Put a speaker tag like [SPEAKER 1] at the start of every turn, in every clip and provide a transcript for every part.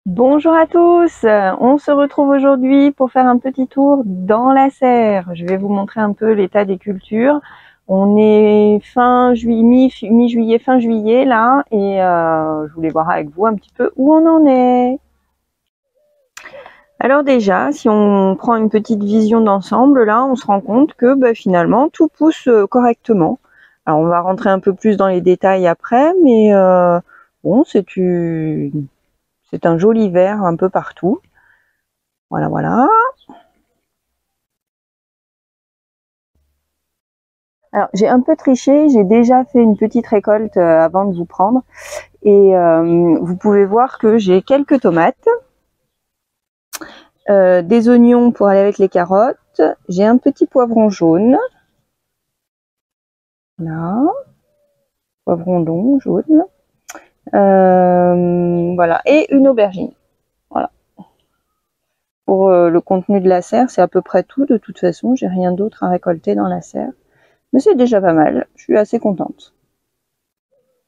[SPEAKER 1] Bonjour à tous, on se retrouve aujourd'hui pour faire un petit tour dans la serre. Je vais vous montrer un peu l'état des cultures. On est fin juillet, mi-juillet, fin juillet là, et je voulais voir avec vous un petit peu où on en est. Alors déjà, si on prend une petite vision d'ensemble, là, on se rend compte que finalement, tout pousse correctement. Alors on va rentrer un peu plus dans les détails après, mais bon, c'est un joli vert un peu partout. Voilà, voilà. Alors, j'ai un peu triché, j'ai déjà fait une petite récolte avant de vous prendre. Et vous pouvez voir que j'ai quelques tomates, des oignons pour aller avec les carottes, j'ai un petit poivron jaune. Là, poivron long, jaune. Voilà, et une aubergine. Voilà. Pour le contenu de la serre, c'est à peu près tout. De toute façon, j'ai rien d'autre à récolter dans la serre. Mais c'est déjà pas mal, je suis assez contente.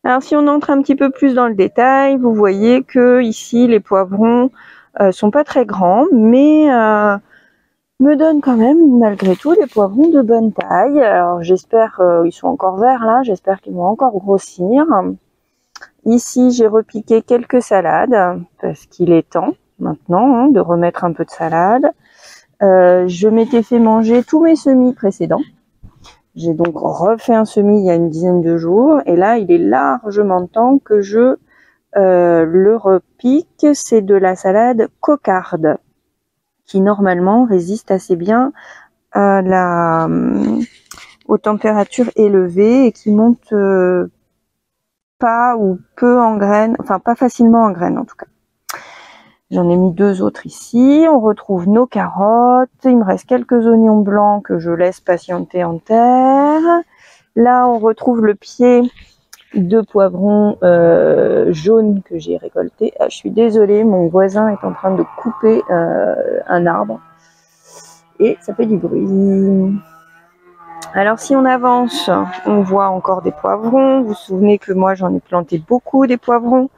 [SPEAKER 1] Alors si on entre un petit peu plus dans le détail, vous voyez que ici les poivrons sont pas très grands, mais me donnent quand même malgré tout des poivrons de bonne taille. Alors j'espère ils sont encore verts là, j'espère qu'ils vont encore grossir. Ici j'ai repiqué quelques salades parce qu'il est temps maintenant de remettre un peu de salade. Je m'étais fait manger tous mes semis précédents. J'ai donc refait un semis il y a une dizaine de jours et là il est largement temps que je le repique. C'est de la salade cocarde qui normalement résiste assez bien à aux températures élevées et qui monte pas ou peu en graines, enfin pas facilement en graines en tout cas. J'en ai mis deux autres ici. On retrouve nos carottes. Il me reste quelques oignons blancs que je laisse patienter en terre. Là, on retrouve le pied de poivrons jaunes que j'ai récolté. Ah, je suis désolée, mon voisin est en train de couper un arbre et ça fait du bruit. Alors si on avance, on voit encore des poivrons. Vous vous souvenez que moi j'en ai planté beaucoup des poivrons.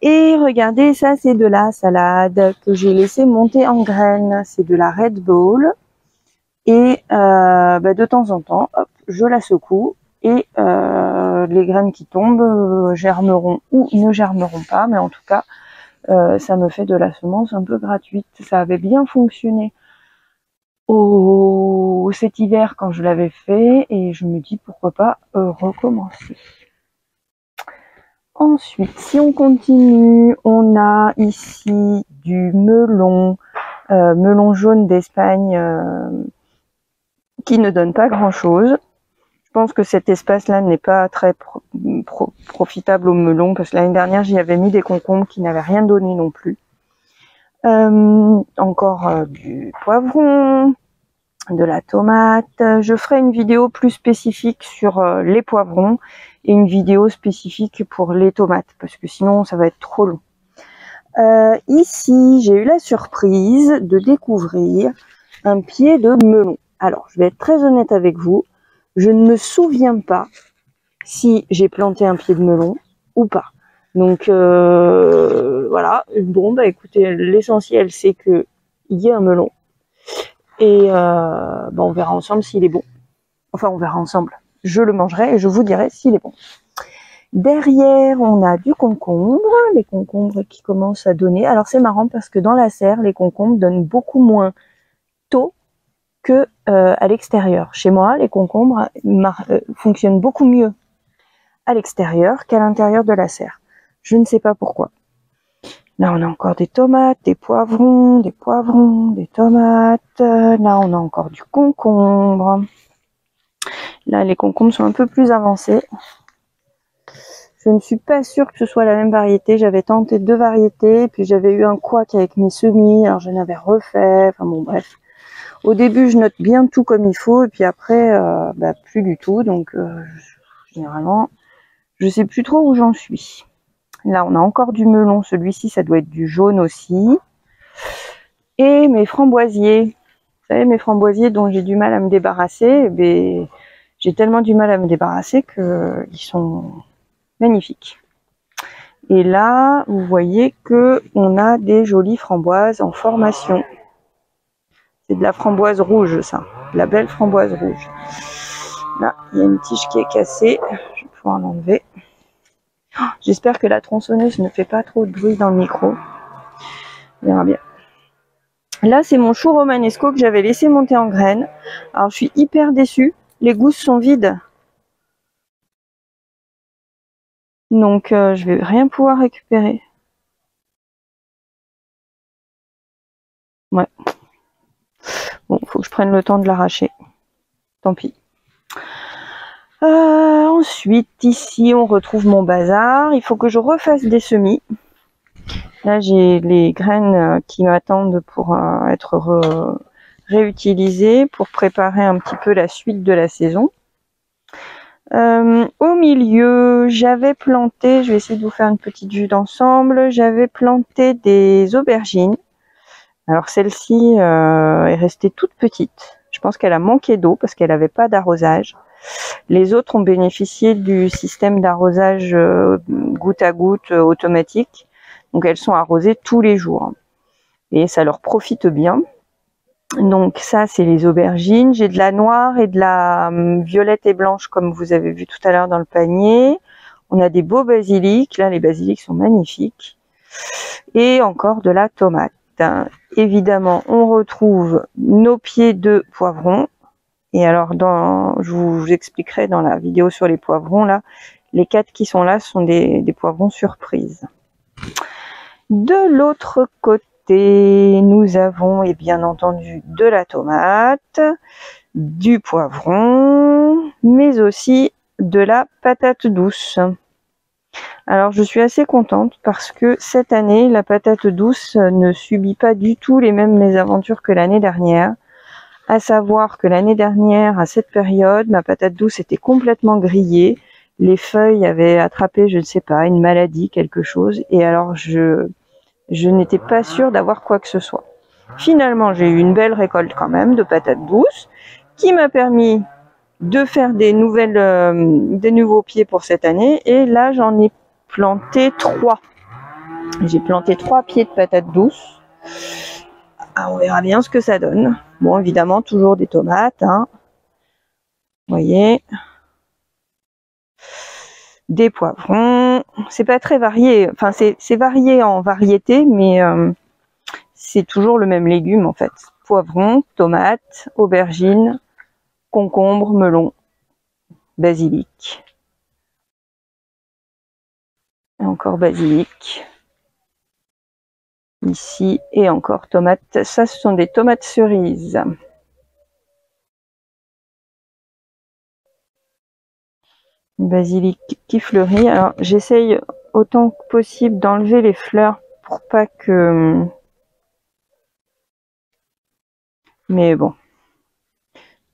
[SPEAKER 1] Et regardez, ça c'est de la salade que j'ai laissé monter en graines. C'est de la Red Ball. Et de temps en temps, hop, je la secoue et les graines qui tombent germeront ou ne germeront pas. Mais en tout cas, ça me fait de la semence un peu gratuite. Ça avait bien fonctionné cet hiver quand je l'avais fait. Et je me dis pourquoi pas recommencer. Ensuite, si on continue, on a ici du melon, melon jaune d'Espagne qui ne donne pas grand-chose. Je pense que cet espace-là n'est pas très profitable au melon parce que l'année dernière, j'y avais mis des concombres qui n'avaient rien donné non plus. Encore du poivron, de la tomate. Je ferai une vidéo plus spécifique sur les poivrons et une vidéo spécifique pour les tomates parce que sinon ça va être trop long. Ici, j'ai eu la surprise de découvrir un pied de melon. Alors, je vais être très honnête avec vous, je ne me souviens pas si j'ai planté un pied de melon ou pas. Donc voilà, bon écoutez, l'essentiel c'est que il y ait un melon. Et on verra ensemble s'il est bon. Enfin, on verra ensemble. Je le mangerai et je vous dirai s'il est bon. Derrière, on a du concombre, les concombres qui commencent à donner. Alors c'est marrant parce que dans la serre, les concombres donnent beaucoup moins tôt que à l'extérieur. Chez moi, les concombres fonctionnent beaucoup mieux à l'extérieur qu'à l'intérieur de la serre. Je ne sais pas pourquoi. Là, on a encore des tomates, des poivrons, des tomates. Là, on a encore du concombre. Là, les concombres sont un peu plus avancés. Je ne suis pas sûre que ce soit la même variété. J'avais tenté deux variétés, puis j'avais eu un couac avec mes semis, alors j'en avais refait. Enfin bon, bref. Au début, je note bien tout comme il faut, et puis après, plus du tout. Donc, généralement, je sais plus trop où j'en suis. Là, on a encore du melon. Celui-ci, ça doit être du jaune aussi. Et mes framboisiers. Vous savez, mes framboisiers dont j'ai du mal à me débarrasser, j'ai tellement du mal à me débarrasser qu'ils sont magnifiques. Et là, vous voyez que on a des jolies framboises en formation. C'est de la framboise rouge, ça. De la belle framboise rouge. Là, il y a une tige qui est cassée. Je vais pouvoir l'enlever. J'espère que la tronçonneuse ne fait pas trop de bruit dans le micro. On verra bien. Là, c'est mon chou romanesco que j'avais laissé monter en graines. Alors, je suis hyper déçue. Les gousses sont vides. Donc, je vais rien pouvoir récupérer. Ouais. Bon, faut que je prenne le temps de l'arracher. Tant pis. Ensuite, ici, on retrouve mon bazar. Il faut que je refasse des semis. Là, j'ai les graines qui m'attendent pour être réutilisées pour préparer un petit peu la suite de la saison. Au milieu, j'avais planté, je vais essayer de vous faire une petite vue d'ensemble, j'avais planté des aubergines. Alors celle-ci est restée toute petite. Je pense qu'elle a manqué d'eau parce qu'elle n'avait pas d'arrosage. Les autres ont bénéficié du système d'arrosage goutte à goutte automatique. Donc elles sont arrosées tous les jours. Et ça leur profite bien. Donc ça, c'est les aubergines. J'ai de la noire et de la violette et blanche, comme vous avez vu tout à l'heure dans le panier. On a des beaux basilics. Là, les basilics sont magnifiques. Et encore de la tomate. Évidemment, on retrouve nos pieds de poivrons. Et alors, je vous expliquerai dans la vidéo sur les poivrons, là, les 4 qui sont là sont des poivrons surprises. De l'autre côté, nous avons, et bien entendu, de la tomate, du poivron, mais aussi de la patate douce. Alors, je suis assez contente parce que cette année, la patate douce ne subit pas du tout les mêmes mésaventures que l'année dernière. À savoir que l'année dernière, à cette période, ma patate douce était complètement grillée. Les feuilles avaient attrapé, je ne sais pas, une maladie, quelque chose. Et alors, je n'étais pas sûre d'avoir quoi que ce soit. Finalement, j'ai eu une belle récolte quand même de patates douces qui m'a permis de faire des nouveaux pieds pour cette année. Et là, j'en ai planté 3. J'ai planté 3 pieds de patates douces. Ah, on verra bien ce que ça donne. Bon, évidemment, toujours des tomates. Hein. Vous voyez. Des poivrons. C'est pas très varié. Enfin, c'est varié en variété, mais c'est toujours le même légume, en fait. Poivrons, tomates, aubergines, concombres, melons, basilic. Et encore basilic. Ici, et encore tomates. Ça, ce sont des tomates cerises. Basilic qui fleurit. Alors, j'essaye autant que possible d'enlever les fleurs pour pas que... Mais bon.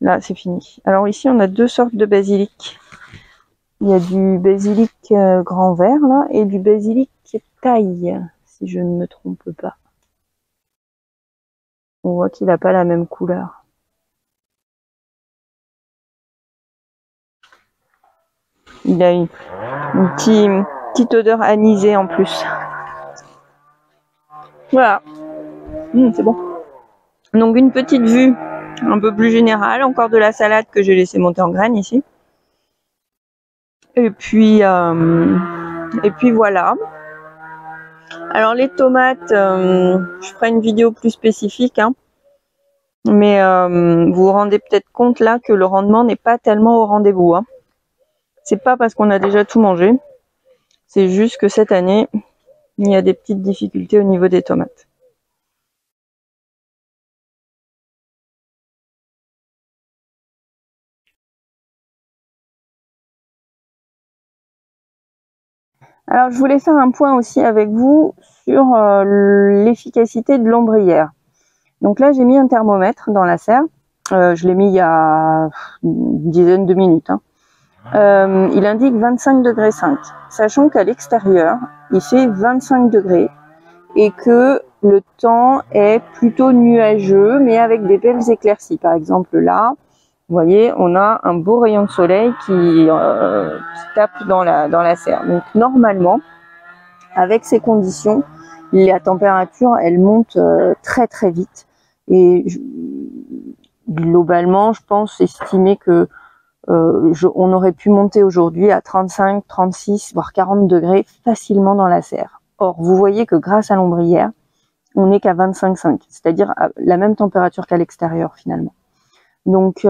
[SPEAKER 1] Là, c'est fini. Alors ici, on a 2 sortes de basilic. Il y a du basilic grand vert, là, et du basilic taille, si je ne me trompe pas. On voit qu'il n'a pas la même couleur. Il a une petite odeur anisée en plus. Voilà. C'est bon. Donc une petite vue un peu plus générale. Encore de la salade que j'ai laissé monter en graines ici. Et puis voilà. Alors les tomates, je ferai une vidéo plus spécifique. Hein. Mais vous vous rendez peut-être compte là que le rendement n'est pas tellement au rendez-vous. Hein. C'est pas parce qu'on a déjà tout mangé. C'est juste que cette année, il y a des petites difficultés au niveau des tomates. Alors, je voulais faire un point aussi avec vous sur l'efficacité de l'ombrière. Donc là, j'ai mis un thermomètre dans la serre. Je l'ai mis il y a une dizaine de minutes. Hein. Il indique 25 degrés 5, sachant qu'à l'extérieur, il fait 25 degrés et que le temps est plutôt nuageux, mais avec des belles éclaircies. Par exemple, là, vous voyez, on a un beau rayon de soleil qui tape dans la serre. Donc, normalement, avec ces conditions, la température, elle monte très très vite. Et globalement, je pense estimer que on aurait pu monter aujourd'hui à 35, 36, voire 40 degrés facilement dans la serre. Or, vous voyez que grâce à l'ombrière, on n'est qu'à 25,5, c'est-à-dire à la même température qu'à l'extérieur finalement. Donc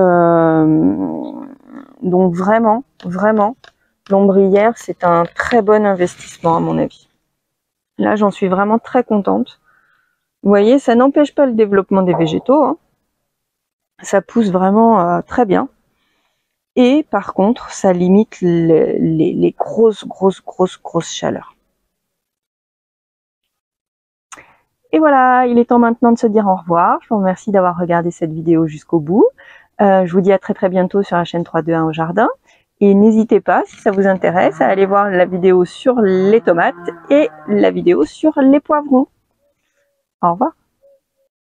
[SPEAKER 1] vraiment, l'ombrière, c'est un très bon investissement à mon avis. Là, j'en suis vraiment très contente. Vous voyez, ça n'empêche pas le développement des végétaux, hein. Ça pousse vraiment très bien. Et par contre, ça limite les grosses chaleurs. Et voilà, il est temps maintenant de se dire au revoir. Je vous remercie d'avoir regardé cette vidéo jusqu'au bout. Je vous dis à très bientôt sur la chaîne 321 au jardin. Et n'hésitez pas, si ça vous intéresse, à aller voir la vidéo sur les tomates et la vidéo sur les poivrons. Au revoir.